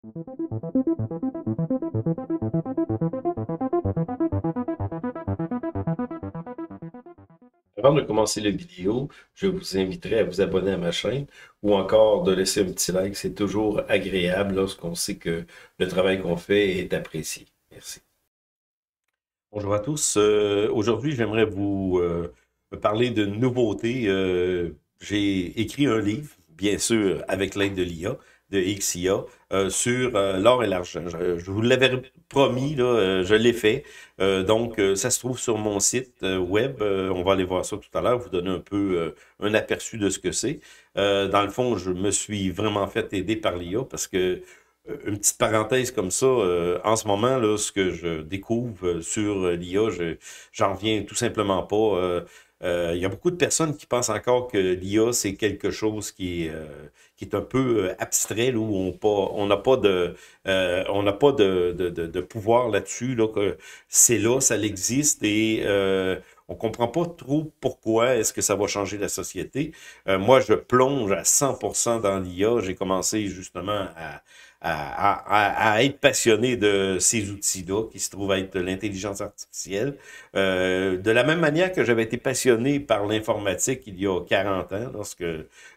Avant de commencer la vidéo, je vous inviterai à vous abonner à ma chaîne ou encore de laisser un petit like. C'est toujours agréable lorsqu'on sait que le travail qu'on fait est apprécié. Merci. Bonjour à tous. Aujourd'hui, j'aimerais vous parler de nouveautés. J'ai écrit un livre, bien sûr, avec l'aide de l'IA, de XIA, sur l'or et l'argent. Je vous l'avais promis, là, je l'ai fait. Donc, ça se trouve sur mon site web. On va aller voir ça tout à l'heure, vous donner un peu un aperçu de ce que c'est. Dans le fond, je me suis vraiment fait aider par l'IA parce que une petite parenthèse comme ça, en ce moment, là, ce que je découvre sur l'IA, j'en reviens tout simplement pas. Il y a beaucoup de personnes qui pensent encore que l'IA, c'est quelque chose qui est un peu abstrait, là, où on n'a pas on n'a pas de pouvoir là-dessus, là, que c'est là, ça existe et on comprend pas trop pourquoi est-ce que ça va changer la société. Moi, je plonge à 100% dans l'IA. J'ai commencé justement à être passionné de ces outils-là, qui se trouvent être l'intelligence artificielle. De la même manière que j'avais été passionné par l'informatique il y a 40 ans, lorsque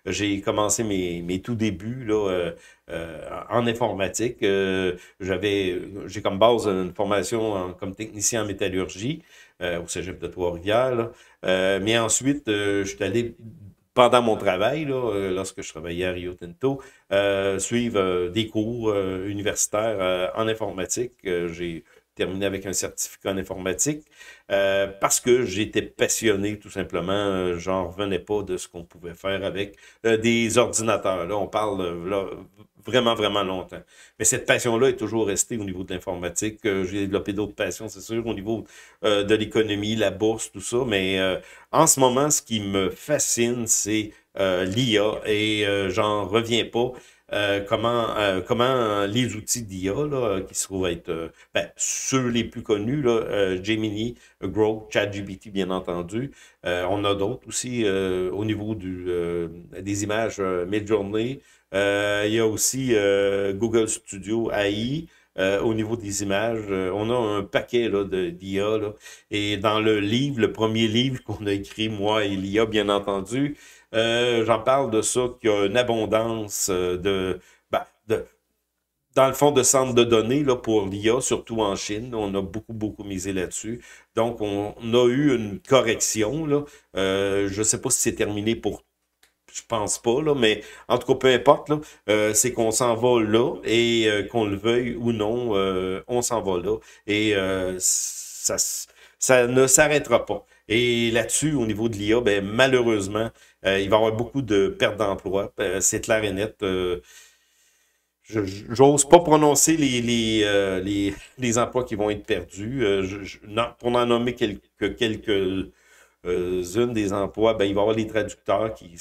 j'ai commencé mes tout débuts là, en informatique. J'ai comme base une formation comme technicien en métallurgie au Cégep de Trois-Rivières. Mais ensuite, je suis allé pendant mon travail, là, lorsque je travaillais à Rio Tinto, suivre des cours universitaires en informatique. J'ai terminé avec un certificat en informatique parce que j'étais passionné, tout simplement. J'en revenais pas de ce qu'on pouvait faire avec des ordinateurs. Là, on parle là, vraiment, vraiment longtemps. Mais cette passion-là est toujours restée au niveau de l'informatique. J'ai développé d'autres passions, c'est sûr, au niveau de l'économie, la bourse, tout ça. Mais en ce moment, ce qui me fascine, c'est l'IA et j'en reviens pas. Comment les outils d'IA là, qui se trouvent être ceux les plus connus, là, Gemini, Grok, ChatGPT, bien entendu. On a d'autres aussi au niveau des images Midjourney. Il y a aussi Google Studio AI. Au niveau des images, on a un paquet là, d'IA. Là. Et dans le livre, le premier livre qu'on a écrit, moi et l'IA, bien entendu, j'en parle de ça, qu'il y a une abondance dans le fond, de centres de données là, pour l'IA, surtout en Chine. On a beaucoup, beaucoup misé là-dessus. Donc, on a eu une correction. Là. Je ne sais pas si c'est terminé pour je pense pas, là, mais en tout cas, peu importe, là, c'est qu'on s'en va là et qu'on le veuille ou non, on s'en va là. Et ça ne s'arrêtera pas. Et là-dessus, au niveau de l'IA, ben, malheureusement, il va y avoir beaucoup de pertes d'emplois. C'est clair et net. J'ose pas prononcer les emplois qui vont être perdus. Non, pour en nommer quelques-unes des emplois, ben, il va y avoir les traducteurs qui,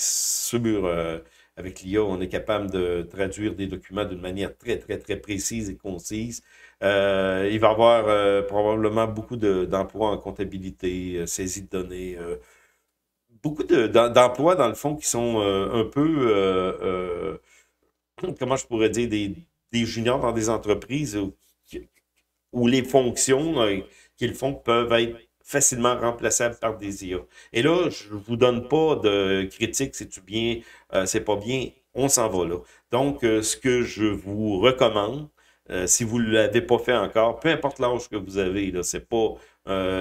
avec l'IA, on est capable de traduire des documents d'une manière très, très, très précise et concise. Il va y avoir probablement beaucoup d'emplois en comptabilité, saisie de données, beaucoup d'emplois, dans le fond, qui sont un peu comment je pourrais dire, des juniors dans des entreprises où les fonctions qu'ils font peuvent être facilement remplaçables par des IA. Et là, je vous donne pas de critique, c'est-tu bien, c'est pas bien, on s'en va là. Donc, ce que je vous recommande, si vous ne l'avez pas fait encore, peu importe l'âge que vous avez, là, c'est pas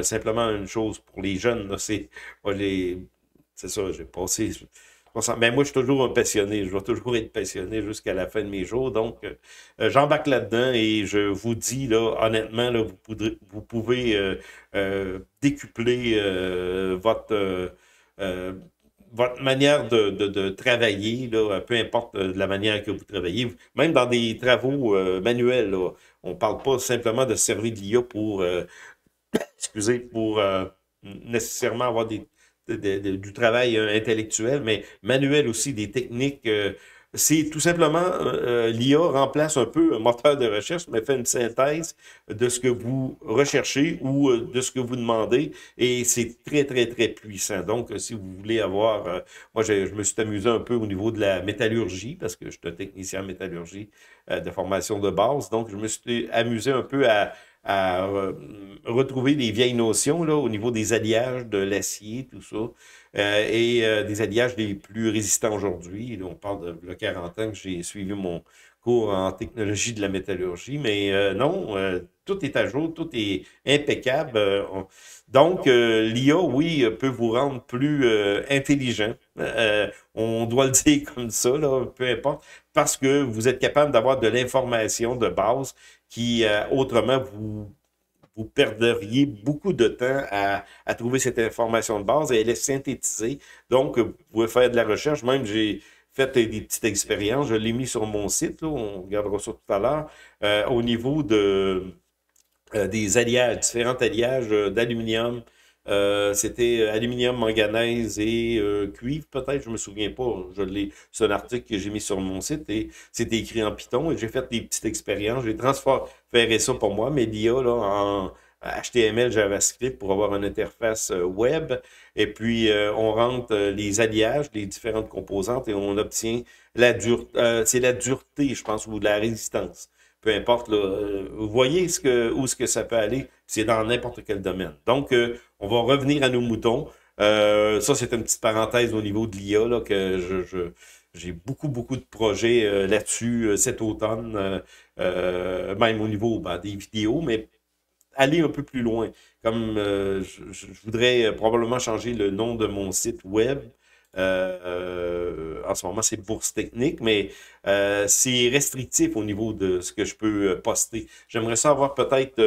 simplement une chose pour les jeunes, là, moi, c'est ça, j'ai passé mais moi, je suis toujours un passionné. Je vais toujours être passionné jusqu'à la fin de mes jours. Donc, j'embarque là-dedans et je vous dis, là, honnêtement, là, vous pouvez décupler euh, votre manière de travailler, là, peu importe la manière que vous travaillez. Même dans des travaux manuels, là, on parle pas simplement de servir de l'IA pour excusez, pour nécessairement avoir du travail intellectuel, mais manuel aussi, des techniques. c'est tout simplement, l'IA remplace un peu un moteur de recherche, mais fait une synthèse de ce que vous recherchez ou de ce que vous demandez, et c'est très, très, très puissant. Donc, si vous voulez avoir, moi, je me suis amusé un peu au niveau de la métallurgie, parce que je suis un technicien en métallurgie de formation de base, donc je me suis amusé un peu à retrouver des vieilles notions là, au niveau des alliages de l'acier, tout ça, et des alliages les plus résistants aujourd'hui. Là, on parle de 40 ans que j'ai suivi mon cours en technologie de la métallurgie, mais non, tout est à jour, tout est impeccable. Donc, l'IA, oui, peut vous rendre plus intelligent. On doit le dire comme ça, là, peu importe, parce que vous êtes capable d'avoir de l'information de base qui, autrement, vous perdriez beaucoup de temps à trouver cette information de base et elle est synthétisée. Donc, vous pouvez faire de la recherche. Même, j'ai fait des petites expériences. Je l'ai mis sur mon site, là, on regardera ça tout à l'heure, au niveau des alliages, différents alliages d'aluminium. C'était aluminium, manganèse et cuivre, peut-être, je me souviens pas. C'est un article que j'ai mis sur mon site et c'était écrit en Python et j'ai fait des petites expériences. J'ai transféré ça pour moi, mais l'IA là, en HTML, JavaScript pour avoir une interface web. Et puis, on rentre les alliages, les différentes composantes et on obtient c'est la dureté, je pense, ou la résistance peu importe, là, vous voyez où ce que ça peut aller, c'est dans n'importe quel domaine. Donc, on va revenir à nos moutons. Ça, c'est une petite parenthèse au niveau de l'IA, là, que j'ai beaucoup, beaucoup de projets là-dessus cet automne, même au niveau ben, des vidéos, mais aller un peu plus loin. Comme je voudrais probablement changer le nom de mon site web. En ce moment, c'est Bourse Technique, mais c'est restrictif au niveau de ce que je peux poster. J'aimerais ça avoir peut-être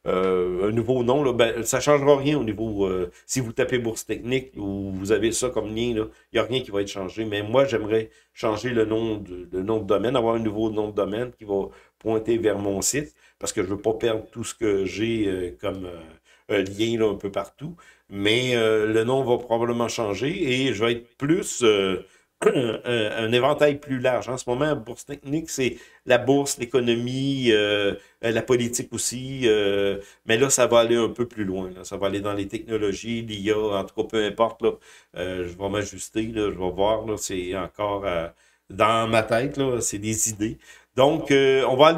un nouveau nom. Là. Ben, ça ne changera rien au niveau... si vous tapez Bourse Technique ou vous avez ça comme lien, il n'y a rien qui va être changé. Mais moi, j'aimerais changer le nom de domaine, avoir un nouveau nom de domaine qui va pointer vers mon site parce que je veux pas perdre tout ce que j'ai comme lien là, un peu partout. Mais le nom va probablement changer et je vais être plus un éventail plus large. En ce moment, Bourse Technique, c'est la bourse, l'économie, la politique aussi. Mais là, ça va aller un peu plus loin. Là. Ça va aller dans les technologies, l'IA, en tout cas, peu importe. Là, je vais m'ajuster, là, je vais voir. Là, c'est encore dans ma tête, là, c'est des idées. Donc, on va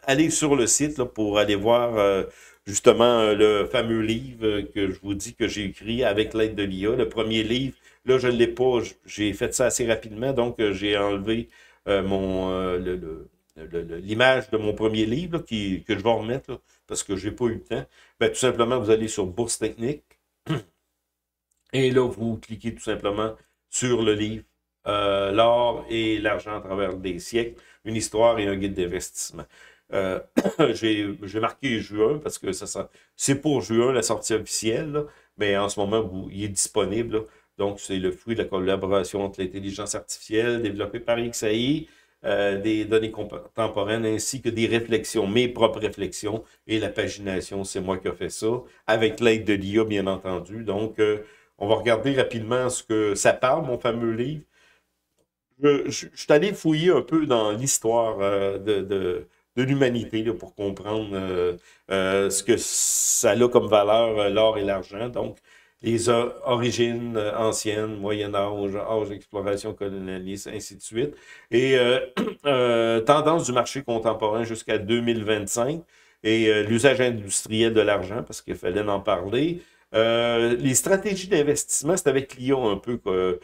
aller sur le site là, pour aller voir justement le fameux livre que je vous dis que j'ai écrit avec l'aide de l'IA. Le premier livre, là, je ne l'ai pas, j'ai fait ça assez rapidement, donc j'ai enlevé l'image de mon premier livre là, que je vais remettre là, parce que j'ai pas eu le temps. Ben, tout simplement, vous allez sur Bourse Technique et là, vous cliquez tout simplement sur le livre L'or et l'argent à travers des siècles, une histoire et un guide d'investissement. Euh, j'ai marqué juin parce que c'est pour juin la sortie officielle, là, mais en ce moment, il est disponible. Là. Donc, c'est le fruit de la collaboration entre l'intelligence artificielle développée par XAI, des données contemporaines ainsi que des réflexions, mes propres réflexions et la pagination, c'est moi qui ai fait ça, avec l'aide de l'IA, bien entendu. Donc, on va regarder rapidement ce que ça parle, mon fameux livre. Je suis allé fouiller un peu dans l'histoire de l'humanité là, pour comprendre ce que ça a comme valeur, l'or et l'argent. Donc, les origines anciennes, Moyen Âge, âge d'exploration colonialiste, ainsi de suite. Et tendance du marché contemporain jusqu'à 2025 et l'usage industriel de l'argent, parce qu'il fallait en parler. Les stratégies d'investissement, c'est avec l'IA un peu que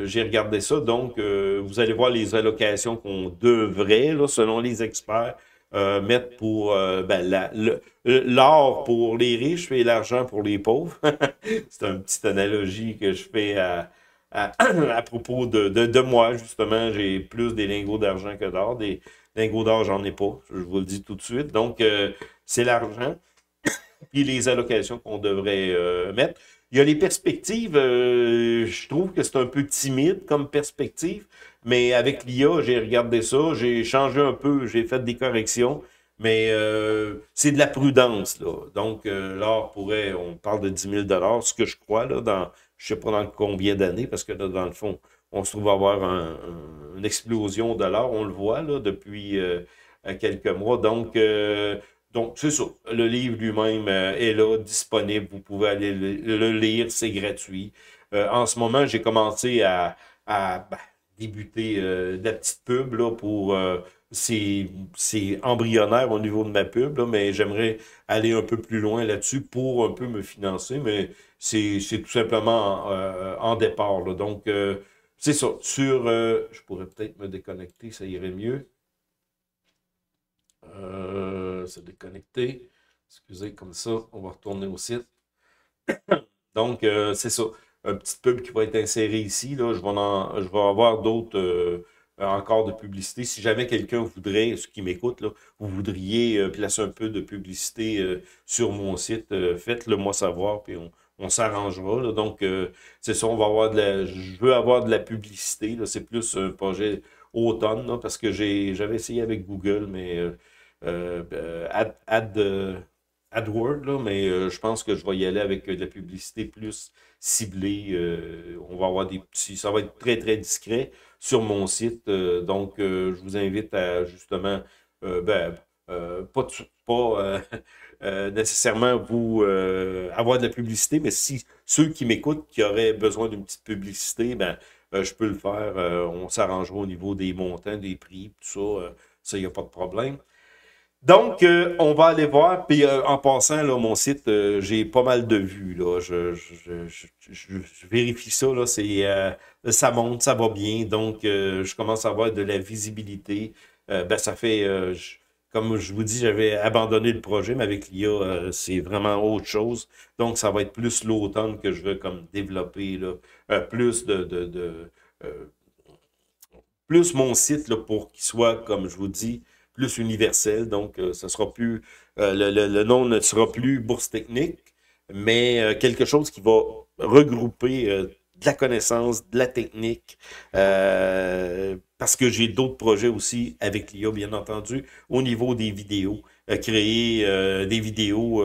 j'ai regardé ça. Donc, vous allez voir les allocations qu'on devrait, là, selon les experts, mettre pour ben, l'or pour les riches et l'argent pour les pauvres. C'est une petite analogie que je fais à propos de moi, justement. J'ai plus des lingots d'argent que d'or. Des lingots d'or, j'en ai pas. Je vous le dis tout de suite. Donc, c'est l'argent puis les allocations qu'on devrait mettre. Il y a les perspectives, je trouve que c'est un peu timide comme perspective, mais avec l'IA, j'ai regardé ça, j'ai changé un peu, j'ai fait des corrections, mais c'est de la prudence, là. Donc, l'or on parle de 10 000 ce que je crois, là, je sais pas dans combien d'années, parce que là, dans le fond, on se trouve à avoir une explosion de l'or, on le voit là, depuis quelques mois. Donc c'est ça. Le livre lui-même est là, disponible. Vous pouvez aller le lire, c'est gratuit. En ce moment, j'ai commencé à débuter de la petite pub là, pour c'est embryonnaire au niveau de ma pub, là, mais j'aimerais aller un peu plus loin là-dessus pour un peu me financer, mais c'est tout simplement en départ. Là. Donc, c'est ça. Je pourrais peut-être me déconnecter, ça irait mieux. Se déconnecter. Excusez, comme ça, on va retourner au site. Donc, c'est ça. Un petit pub qui va être inséré ici. Là, je vais avoir d'autres encore de publicité. Si jamais quelqu'un voudrait, ceux qui m'écoutent, là, vous voudriez placer un peu de publicité sur mon site, faites-le moi savoir, puis on s'arrangera. Là. Donc, c'est ça, on va avoir je veux avoir de la publicité. Là. C'est plus un projet automne, là, parce que j'avais essayé avec Google, mais AdWord, là, mais je pense que je vais y aller avec de la publicité plus ciblée. On va avoir des petits, ça va être très, très discret sur mon site. Donc, je vous invite à justement, pas nécessairement vous avoir de la publicité, mais si ceux qui m'écoutent, qui auraient besoin d'une petite publicité, ben, je peux le faire. On s'arrangera au niveau des montants, des prix, tout ça. Ça, il n'y a pas de problème. Donc, on va aller voir. Puis, en passant, là, mon site, j'ai pas mal de vues. Là. Je vérifie ça. Là, ça monte, ça va bien. Donc, je commence à avoir de la visibilité. Ben, ça fait, comme je vous dis, j'avais abandonné le projet, mais avec l'IA, c'est vraiment autre chose. Donc, ça va être plus l'automne que je veux comme développer, là, plus euh, plus mon site là, pour qu'il soit, comme je vous dis, plus universel. Donc, ça sera plus, le nom ne sera plus Bourse Technique, mais quelque chose qui va regrouper de la connaissance, de la technique, parce que j'ai d'autres projets aussi avec l'IA, bien entendu, au niveau des vidéos, créer des vidéos,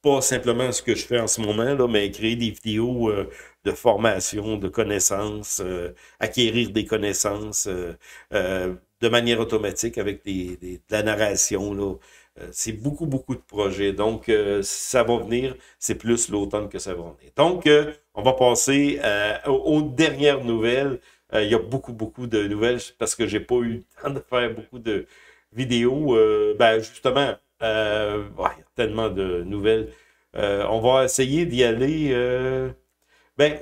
pas simplement ce que je fais en ce moment, là, mais créer des vidéos de formation, de connaissances, acquérir des connaissances de manière automatique avec de la narration. Là. C'est beaucoup, beaucoup de projets. Donc, ça va venir. C'est plus l'automne que ça va venir. Donc, on va passer aux dernières nouvelles. Il y a beaucoup, beaucoup de nouvelles parce que j'ai pas eu le temps de faire beaucoup de vidéos. Ben, justement, ouais, il y a tellement de nouvelles. On va essayer d'y aller. Ben,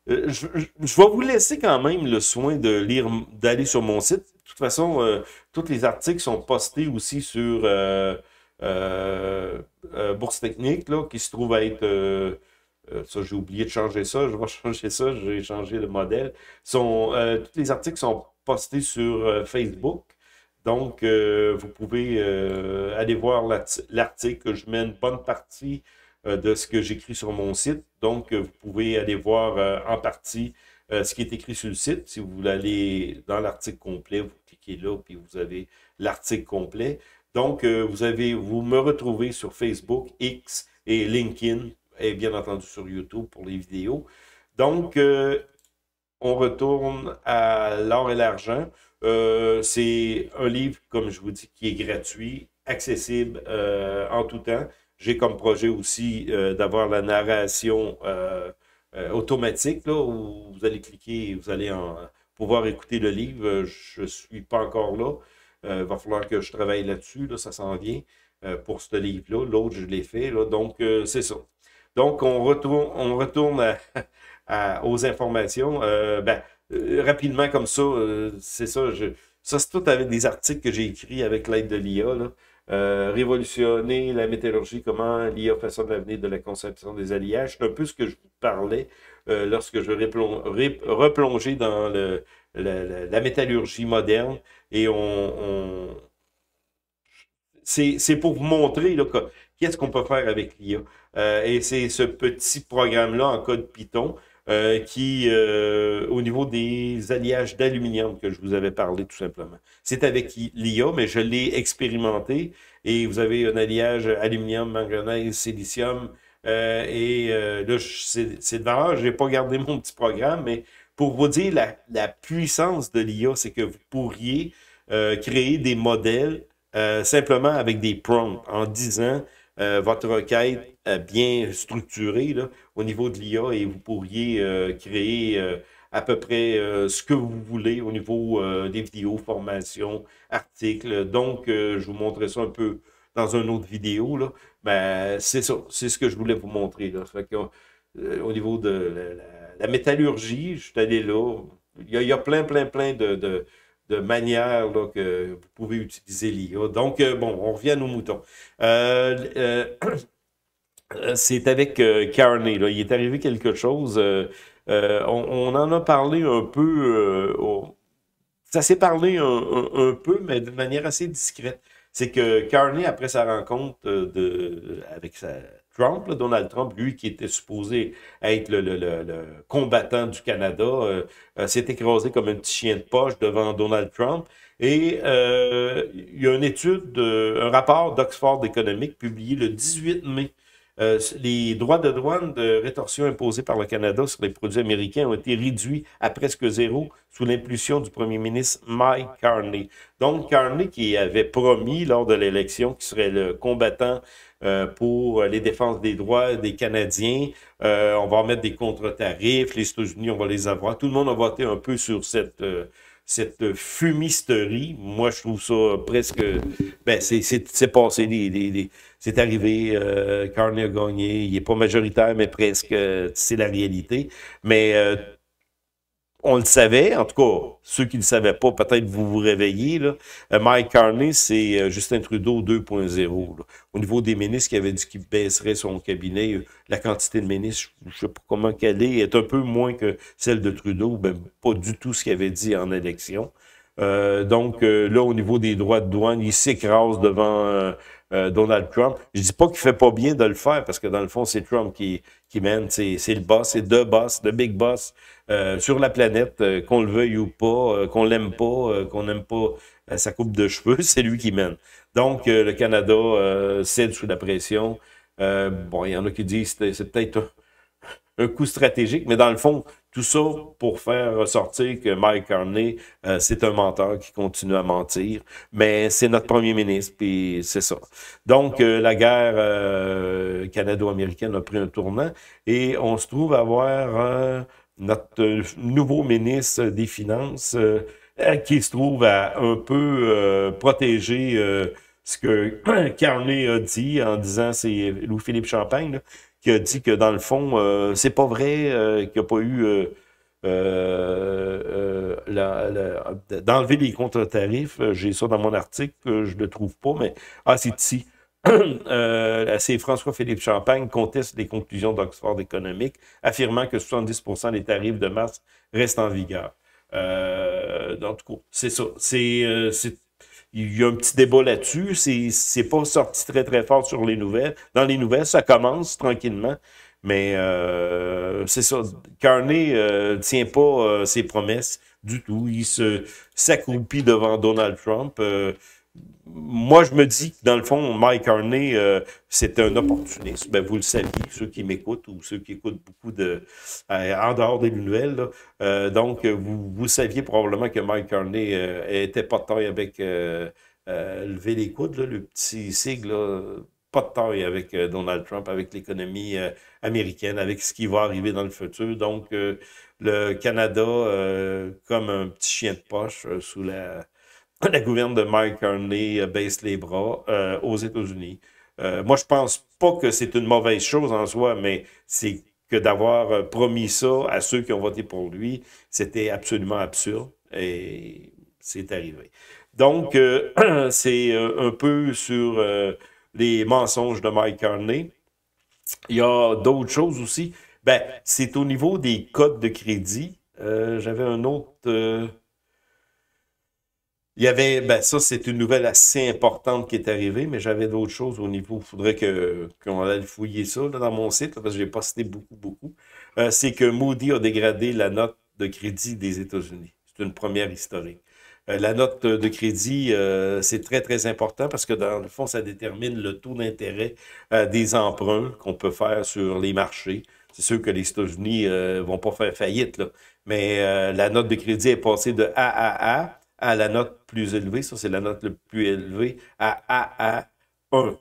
je vais vous laisser quand même le soin de lire, d'aller sur mon site. De toute façon, tous les articles sont postés aussi sur Bourse Technique, là, qui se trouve à être... ça, j'ai oublié de changer ça. Je vais changer ça. J'ai changé le modèle. Tous les articles sont postés sur Facebook. Donc, vous pouvez aller voir l'article. Je mets une bonne partie de ce que j'écris sur mon site. Donc, vous pouvez aller voir en partie ce qui est écrit sur le site. Si vous voulez aller dans l'article complet, vous cliquez là, puis vous avez l'article complet. Donc, vous me retrouvez sur Facebook, X et LinkedIn, et bien entendu sur YouTube pour les vidéos. Donc, on retourne à l'or et l'argent. C'est un livre, comme je vous dis, qui est gratuit, accessible en tout temps. J'ai comme projet aussi d'avoir la narration automatique, là, où vous allez cliquer et vous allez pouvoir écouter le livre. Je ne suis pas encore là. Il va falloir que je travaille là-dessus, là, ça s'en vient pour ce livre-là. L'autre, je l'ai fait. Là, donc, c'est ça. Donc, on retourne aux informations. Rapidement comme ça, c'est ça. Ça, c'est tout avec des articles que j'ai écrits avec l'aide de l'IA. Révolutionner la métallurgie, comment l'IA façonne l'avenir de la conception des alliages. C'est un peu ce que je vous parlais lorsque je replongeais dans la métallurgie moderne. Et c'est pour vous montrer là, qu'est-ce qu'on peut faire avec l'IA. Et c'est ce petit programme-là en code Python qui, au niveau des alliages d'aluminium que je vous avais parlé tout simplement. C'est avec l'IA, mais je l'ai expérimenté et vous avez un alliage aluminium, manganèse, silicium là, c'est de valeur. Je n'ai pas gardé mon petit programme, mais pour vous dire la puissance de l'IA, c'est que vous pourriez créer des modèles simplement avec des prompts en disant votre requête bien structurée là, au niveau de l'IA et vous pourriez créer à peu près ce que vous voulez au niveau des vidéos, formations, articles. Donc, je vous montrerai ça un peu dans une autre vidéo. Là. Ben, c'est ça, c'est ce que je voulais vous montrer. Là. Fait que, au niveau de la métallurgie, je suis allé là. Il y a plein de manières là, que vous pouvez utiliser l'IA. Donc, bon, on revient à nos moutons. C'est avec Carney, là. Il est arrivé quelque chose. On en a parlé un peu. Ça s'est parlé un peu, mais d'une manière assez discrète. C'est que Carney, après sa rencontre avec Trump, là, Donald Trump, lui qui était supposé être le combattant du Canada, s'est écrasé comme un petit chien de poche devant Donald Trump. Et il y a une étude, un rapport d'Oxford Economics publié le 18 mai. Les droits de douane de rétorsion imposés par le Canada sur les produits américains ont été réduits à presque zéro sous l'impulsion du premier ministre Mike Carney. Donc, Carney qui avait promis lors de l'élection qu'il serait le combattant pour les défenses des droits des Canadiens. On va mettre des contre-tarifs, les États-Unis, on va les avoir. Tout le monde a voté un peu sur cette fumisterie. Moi, je trouve ça presque... Ben, c'est passé. C'est arrivé. Carney a gagné. Il n'est pas majoritaire, mais presque. C'est la réalité. Mais on le savait. En tout cas, ceux qui ne le savaient pas, peut-être vous vous réveillez. Là. Mike Carney, c'est Justin Trudeau 2.0. Au niveau des ministres qui avaient dit qu'il baisserait son cabinet, la quantité de ministres, je ne sais pas comment qu'elle est un peu moins que celle de Trudeau, ben, pas du tout ce qu'il avait dit en élection. Donc, là, au niveau des droits de douane, il s'écrase devant Donald Trump. Je dis pas qu'il fait pas bien de le faire, parce que dans le fond, c'est Trump qui mène, c'est le boss, c'est the boss, the big boss sur la planète, qu'on le veuille ou pas, qu'on l'aime pas, qu'on n'aime pas sa coupe de cheveux, c'est lui qui mène. Donc, le Canada cède sous la pression. Bon, il y en a qui disent que c'est peut-être un coup stratégique, mais dans le fond, tout ça pour faire ressortir que Mike Carney, c'est un menteur qui continue à mentir, mais c'est notre premier ministre, puis c'est ça. Donc, la guerre canado-américaine a pris un tournant et on se trouve à avoir notre nouveau ministre des Finances qui se trouve à un peu protéger ce que Carney a dit en disant, c'est Louis-Philippe Champagne, là, qui a dit que dans le fond, c'est pas vrai qu'il n'y a pas eu d'enlever les contre-tarifs. J'ai ça dans mon article, je le trouve pas, mais c'est ici. C'est François-Philippe Champagne conteste les conclusions d'Oxford Economics, affirmant que 70% des tarifs de mars restent en vigueur. En tout cas, c'est ça. Il y a un petit débat là-dessus. C'est pas sorti très fort sur les nouvelles. Dans les nouvelles, ça commence tranquillement. Mais c'est ça. Carney tient pas ses promesses du tout. Il s'accroupit devant Donald Trump. Moi, je me dis que dans le fond, Mike Carney, c'est un opportuniste. Ben, vous le saviez, ceux qui m'écoutent ou ceux qui écoutent beaucoup en dehors des nouvelles. Là. Donc, vous saviez probablement que Mike Carney était pas de taille avec lever les coudes, là, le petit sigle, là, pas de taille avec Donald Trump, avec l'économie américaine, avec ce qui va arriver dans le futur. Donc, le Canada, comme un petit chien de poche sous la gouverne de Mike Carney baisse les bras aux États-Unis. Moi, je pense pas que c'est une mauvaise chose en soi, mais c'est que d'avoir promis ça à ceux qui ont voté pour lui, c'était absolument absurde et c'est arrivé. Donc, c'est un peu sur les mensonges de Mike Carney. Il y a d'autres choses aussi. Ben, c'est au niveau des codes de crédit. J'avais un autre... Il y avait, ben ça, c'est une nouvelle assez importante qui est arrivée, mais j'avais d'autres choses au niveau. Il faudrait qu'on aille fouiller ça là, dans mon site, là, parce que j'ai pas cité beaucoup. C'est que Moody a dégradé la note de crédit des États-Unis. C'est une première historique. La note de crédit, c'est très important parce que dans le fond, ça détermine le taux d'intérêt des emprunts qu'on peut faire sur les marchés. C'est sûr que les États-Unis vont pas faire faillite, là. Mais la note de crédit est passée de AAA à la note plus élevée. Ça, c'est la note le plus élevée à AA1.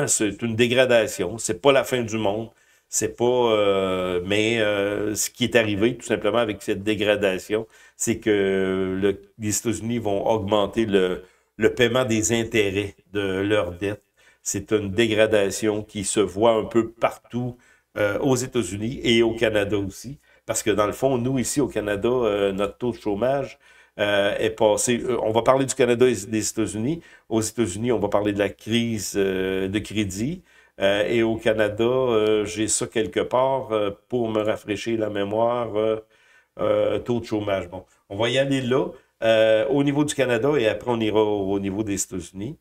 C'est une dégradation. C'est pas la fin du monde. C'est pas, ce qui est arrivé tout simplement avec cette dégradation, c'est que les États-Unis vont augmenter le paiement des intérêts de leurs dettes. C'est une dégradation qui se voit un peu partout aux États-Unis et au Canada aussi. Parce que dans le fond, nous, ici au Canada, notre taux de chômage est passé. On va parler du Canada et des États-Unis. Aux États-Unis, on va parler de la crise de crédit. Et au Canada, j'ai ça quelque part pour me rafraîchir la mémoire, taux de chômage. Bon, on va y aller là, au niveau du Canada, et après on ira au niveau des États-Unis.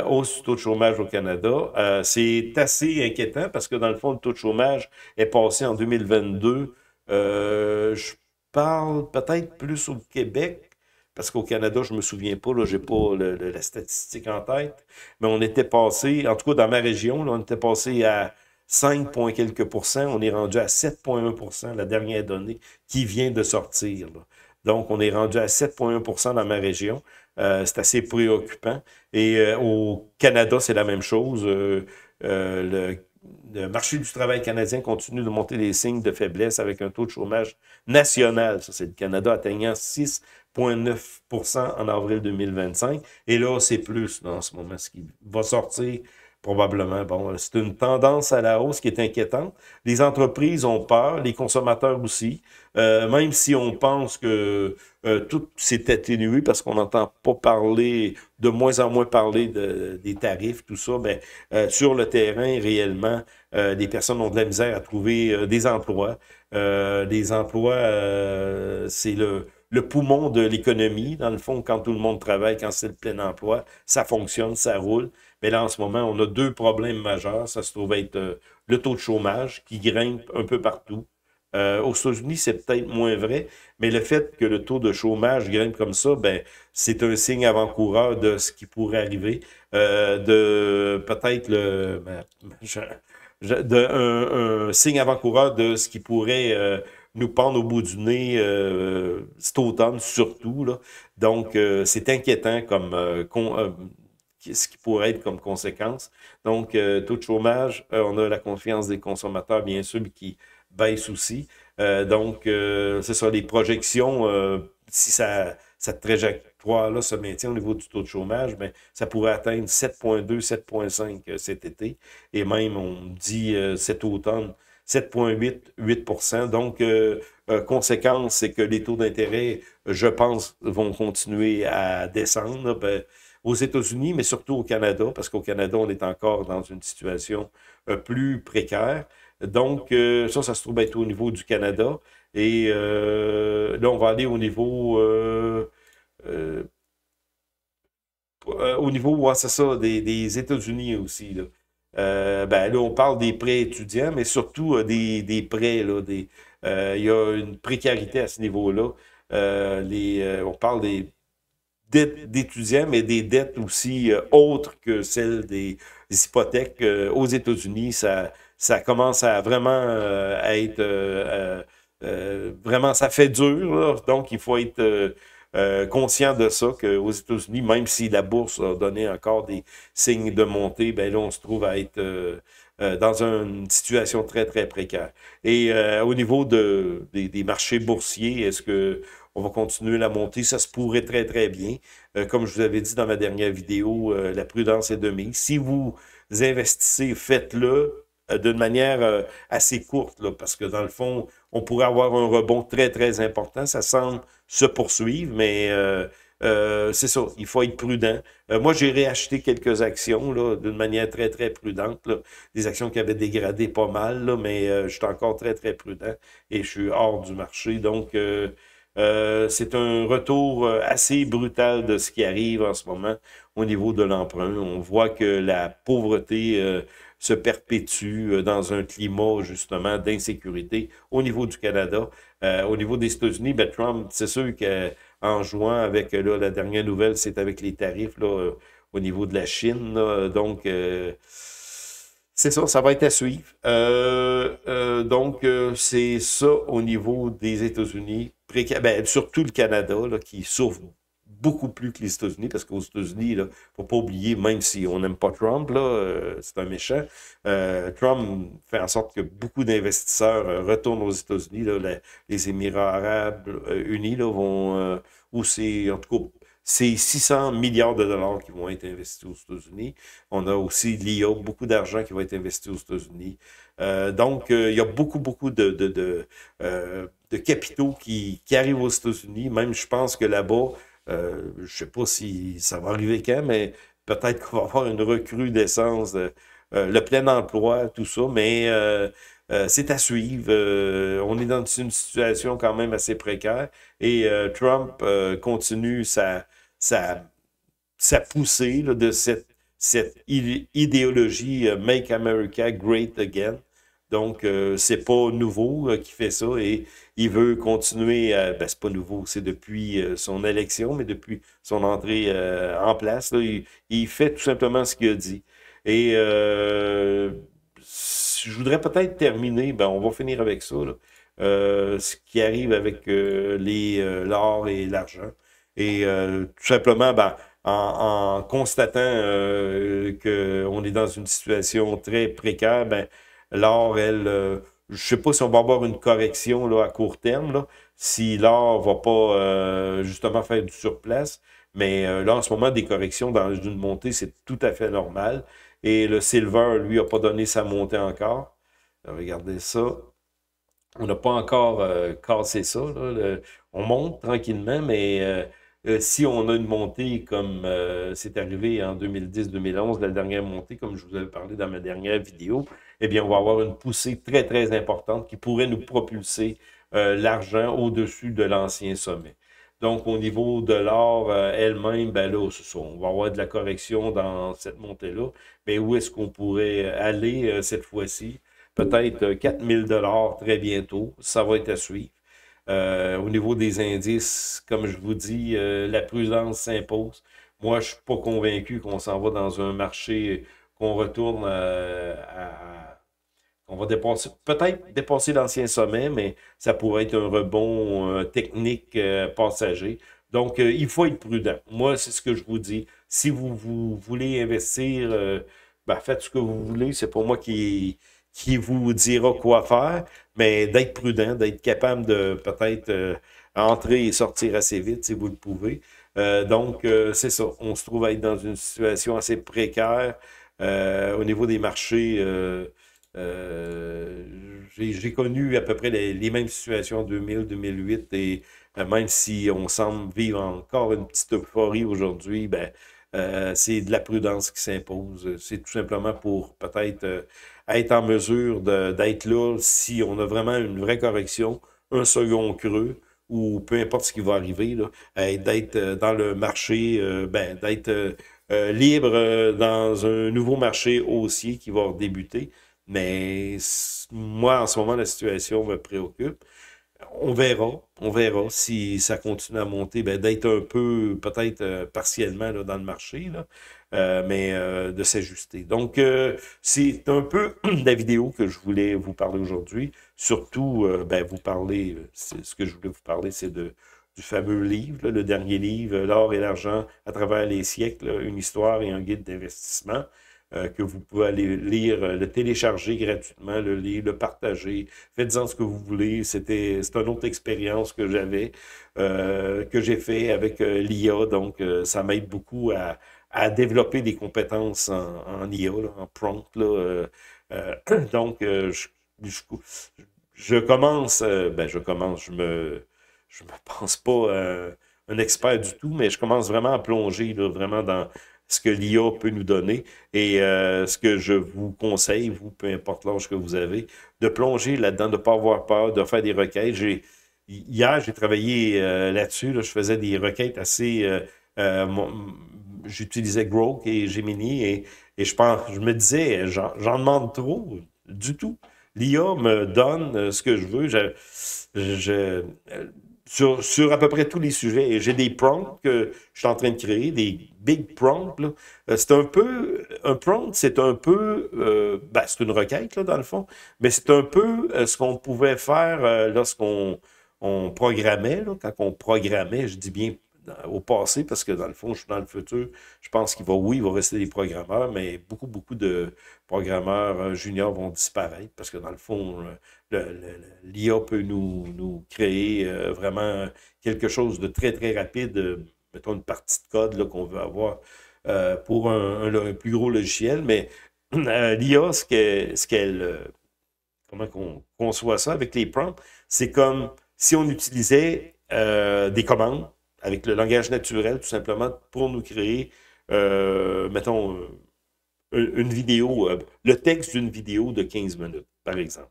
Hausse du taux de chômage au Canada. C'est assez inquiétant parce que dans le fond, le taux de chômage est passé en 2022. Je parle peut-être plus au Québec, parce qu'au Canada, je me souviens pas, là, j'ai pas la statistique en tête, mais on était passé, en tout cas dans ma région, là, on était passé à 5 points quelques pourcents, on est rendu à 7,1 %, la dernière donnée qui vient de sortir, là. Donc, on est rendu à 7,1 % dans ma région. C'est assez préoccupant. Et au Canada, c'est la même chose. Le marché du travail canadien continue de monter des signes de faiblesse avec un taux de chômage national. Ça, c'est le Canada atteignant 6,9 % en avril 2025. Et là, c'est plus là, en ce moment, ce qui va sortir probablement. Bon, c'est une tendance à la hausse qui est inquiétante. Les entreprises ont peur, les consommateurs aussi. Même si on pense que tout s'est atténué parce qu'on n'entend pas parler, de moins en moins parler des tarifs, tout ça, ben, sur le terrain, réellement, les personnes ont de la misère à trouver des emplois. Des emplois, c'est le poumon de l'économie. Dans le fond, quand tout le monde travaille, quand c'est le plein emploi, ça fonctionne, ça roule. Mais là, en ce moment, on a deux problèmes majeurs. Ça se trouve être le taux de chômage qui grimpe un peu partout. Aux États-Unis, c'est peut-être moins vrai, mais le fait que le taux de chômage grimpe comme ça, ben, c'est un signe avant-coureur de ce qui pourrait arriver, de peut-être un signe avant-coureur de ce qui pourrait nous pendre au bout du nez cet automne, surtout, là. Donc, c'est inquiétant comme ce qui pourrait être comme conséquence. Donc, taux de chômage, on a la confiance des consommateurs, bien sûr, qui baisse aussi. Donc, c'est ça, les projections, si cette trajectoire-là se maintient au niveau du taux de chômage, ben, ça pourrait atteindre 7,2, 7,5 cet été. Et même, on dit cet automne, 7,8, 8 %. Donc, conséquence, c'est que les taux d'intérêt, je pense, vont continuer à descendre. Ben, aux États-Unis, mais surtout au Canada, parce qu'au Canada, on est encore dans une situation plus précaire. Donc, ça se trouve être au niveau du Canada. Et là, on va aller au niveau, ouais, c'est ça, des États-Unis aussi, là. Ben, là, on parle des prêts étudiants, mais surtout des prêts, là, il y a une précarité à ce niveau-là. On parle des dettes d'étudiants, mais des dettes aussi autres que celles des hypothèques. Aux États-Unis, ça commence à vraiment à être vraiment, ça fait dur, là. Donc il faut être conscient de ça, qu'aux États-Unis, même si la bourse a donné encore des signes de montée, ben là, on se trouve à être dans une situation très, très précaire. Et au niveau des marchés boursiers, est-ce que on va continuer la montée? Ça se pourrait très, très bien. Comme je vous avais dit dans ma dernière vidéo, la prudence est de mise. Si vous investissez, faites-le d'une manière assez courte, là, parce que dans le fond, on pourrait avoir un rebond très, très important. Ça semble se poursuivre, mais c'est ça, il faut être prudent. Moi, j'ai réacheté quelques actions là, d'une manière très, très prudente, là. Des actions qui avaient dégradé pas mal, là, mais je suis encore très, très prudent et je suis hors du marché. Donc, c'est un retour assez brutal de ce qui arrive en ce moment au niveau de l'emprunt. On voit que la pauvreté se perpétue dans un climat justement d'insécurité au niveau du Canada. Au niveau des États-Unis, ben, Trump, c'est sûr qu'en jouant avec là, la dernière nouvelle, c'est avec les tarifs là, au niveau de la Chine. Là, donc, C'est ça, ça va être à suivre. Donc, c'est ça au niveau des États-Unis, ben, surtout le Canada, là, qui souffre beaucoup plus que les États-Unis, parce qu'aux États-Unis, il ne faut pas oublier, même si on n'aime pas Trump, là, c'est un méchant, Trump fait en sorte que beaucoup d'investisseurs retournent aux États-Unis. Là, les Émirats arabes unis là, vont, où c'est, en tout cas, c'est 600 milliards de dollars qui vont être investis aux États-Unis. On a aussi l'IA, beaucoup d'argent qui va être investi aux États-Unis. Donc, il y a beaucoup, beaucoup de capitaux qui arrivent aux États-Unis. Même, je pense que là-bas, je ne sais pas si ça va arriver quand, mais peut-être qu'on va avoir une recrudescence, le plein emploi, tout ça, mais c'est à suivre. On est dans une situation quand même assez précaire et Trump continue sa, sa poussée là, de cette idéologie Make America Great Again. Donc, c'est pas nouveau qu'il fait ça et il veut continuer à... Ben, c'est pas nouveau, c'est depuis son élection, mais depuis son entrée en place, là, il fait tout simplement ce qu'il a dit. Et je voudrais peut-être terminer, ben, on va finir avec ça, là. Ce qui arrive avec l'or et l'argent. Et tout simplement, ben, en constatant qu'on est dans une situation très précaire, ben, l'or, elle, je sais pas si on va avoir une correction là, à court terme, là, si l'or va pas justement faire du surplace, mais là, en ce moment, des corrections dans une montée, c'est tout à fait normal. Et le silver, lui, a pas donné sa montée encore. Regardez ça. On n'a pas encore cassé ça. Là. On monte tranquillement, mais si on a une montée comme c'est arrivé en 2010-2011, la dernière montée, comme je vous avais parlé dans ma dernière vidéo, eh bien, on va avoir une poussée très, très importante qui pourrait nous propulser l'argent au-dessus de l'ancien sommet. Donc, au niveau de l'or elle-même, ben là, on va avoir de la correction dans cette montée-là. Mais où est-ce qu'on pourrait aller cette fois-ci? Peut-être 4000 $ très bientôt. Ça va être à suivre. Au niveau des indices, comme je vous dis, la prudence s'impose. Moi, je suis pas convaincu qu'on s'en va dans un marché, qu'on retourne on va dépasser, peut-être dépasser l'ancien sommet, mais ça pourrait être un rebond technique passager. Donc, il faut être prudent. Moi, c'est ce que je vous dis. Si vous voulez investir, ben, faites ce que vous voulez. C'est pas moi qui vous dira quoi faire, mais d'être prudent, d'être capable de peut-être entrer et sortir assez vite si vous le pouvez. Donc, c'est ça. On se trouve à être dans une situation assez précaire au niveau des marchés. J'ai connu à peu près les mêmes situations en 2000-2008 et même si on semble vivre encore une petite euphorie aujourd'hui, ben, c'est de la prudence qui s'impose. C'est tout simplement pour peut-être être en mesure d'être là si on a vraiment une vraie correction, un second creux ou peu importe ce qui va arriver, là, d'être dans le marché, ben, d'être libre dans un nouveau marché haussier qui va débuter. Mais moi, en ce moment, la situation me préoccupe. On verra si ça continue à monter, ben, d'être un peu, peut-être partiellement là, dans le marché, là, mais de s'ajuster. Donc, c'est un peu la vidéo que je voulais vous parler aujourd'hui. Surtout, ben, vous parler, ce que je voulais vous parler, c'est du fameux livre, là, le dernier livre, L'or et l'argent à travers les siècles, là, une histoire et un guide d'investissement. Que vous pouvez aller lire, le télécharger gratuitement, le lire, le partager. Faites-en ce que vous voulez. C'est une autre expérience que j'avais, que j'ai fait avec l'IA. Donc, ça m'aide beaucoup à développer des compétences en IA, là, en prompt. Là, donc, je, je commence, ben, je me pense pas un expert du tout, mais je commence vraiment à plonger là, vraiment dans ce que l'IA peut nous donner et ce que je vous conseille, vous, peu importe l'âge que vous avez, de plonger là-dedans, de ne pas avoir peur, de faire des requêtes. Hier, j'ai travaillé là-dessus, là, je faisais des requêtes assez... j'utilisais Grok et Gemini et je me disais, j'en demande trop, du tout. L'IA me donne ce que je veux. Je, sur à peu près tous les sujets. Et j'ai des prompts que je suis en train de créer, des big prompts, là. C'est un peu, un prompt, c'est un peu, ben, c'est une requête, là, dans le fond, mais c'est un peu ce qu'on pouvait faire lorsqu'on on programmait, là, quand on programmait, je dis bien au passé, parce que dans le fond, je suis dans le futur, je pense qu'il va, oui, il va rester des programmeurs, mais beaucoup de programmeurs juniors vont disparaître, parce que dans le fond, l'IA peut nous créer vraiment quelque chose de très rapide, mettons une partie de code là, qu'on veut avoir pour un plus gros logiciel, mais l'IA, ce qu'elle, comment qu'on conçoit ça avec les prompts, c'est comme si on utilisait des commandes avec le langage naturel, tout simplement, pour nous créer, mettons, une vidéo, le texte d'une vidéo de 15 minutes, par exemple.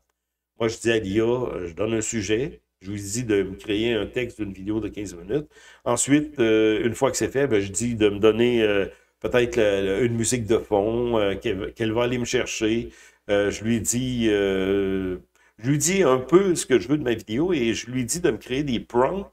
Moi, je dis à l'IA, je donne un sujet, je lui dis de me créer un texte d'une vidéo de 15 minutes. Ensuite, une fois que c'est fait, ben, je dis de me donner peut-être une musique de fond qu'elle va aller me chercher. Je lui dis un peu ce que je veux de ma vidéo et je lui dis de me créer des prompts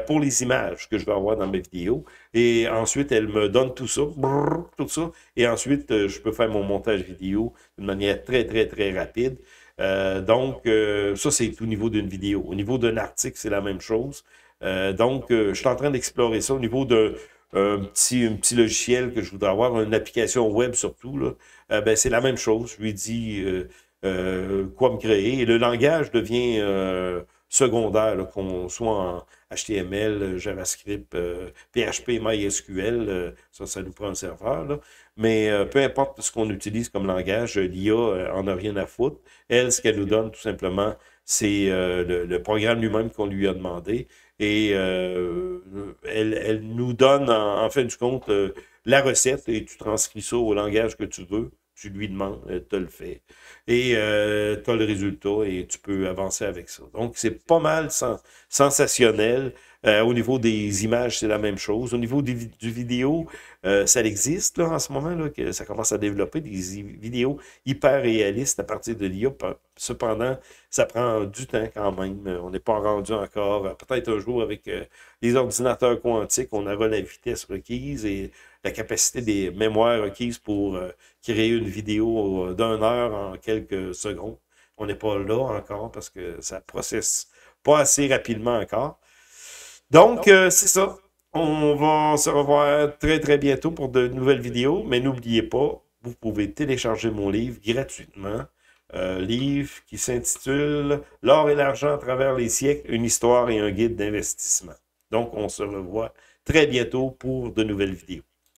pour les images que je vais avoir dans mes vidéos. Et ensuite, elle me donne tout ça, brrr, tout ça. Et ensuite, je peux faire mon montage vidéo d'une manière très rapide. Ça, c'est au niveau d'une vidéo. Au niveau d'un article, c'est la même chose. Je suis en train d'explorer ça au niveau de un petit logiciel que je voudrais avoir, une application web surtout, là. Ben, c'est la même chose. Je lui dis quoi me créer. Et le langage devient secondaire, là, qu'on soit en HTML, JavaScript, PHP, MySQL, ça nous prend un serveur, là. Mais peu importe ce qu'on utilise comme langage, l'IA en a rien à foutre. Elle, ce qu'elle nous donne, tout simplement, c'est le programme lui-même qu'on lui a demandé. Et elle nous donne, en fin du compte, la recette et tu transcris ça au langage que tu veux. Tu lui demandes, elle te le fait. Et tu as le résultat et tu peux avancer avec ça. Donc, c'est pas mal sensationnel. Au niveau des images, c'est la même chose. Au niveau du vidéo, ça existe là, en ce moment, là, que ça commence à développer des vidéos hyper réalistes à partir de l'IA. Cependant, ça prend du temps quand même. On n'est pas rendu encore. Peut-être un jour avec les ordinateurs quantiques, on aura la vitesse requise et la capacité des mémoires requises pour créer une vidéo d'une heure en quelques secondes. On n'est pas là encore parce que ça processe pas assez rapidement encore. Donc, c'est ça. On va se revoir très bientôt pour de nouvelles vidéos, mais n'oubliez pas, vous pouvez télécharger mon livre gratuitement. Livre qui s'intitule L'or et l'argent à travers les siècles, une histoire et un guide d'investissement. Donc, on se revoit très bientôt pour de nouvelles vidéos.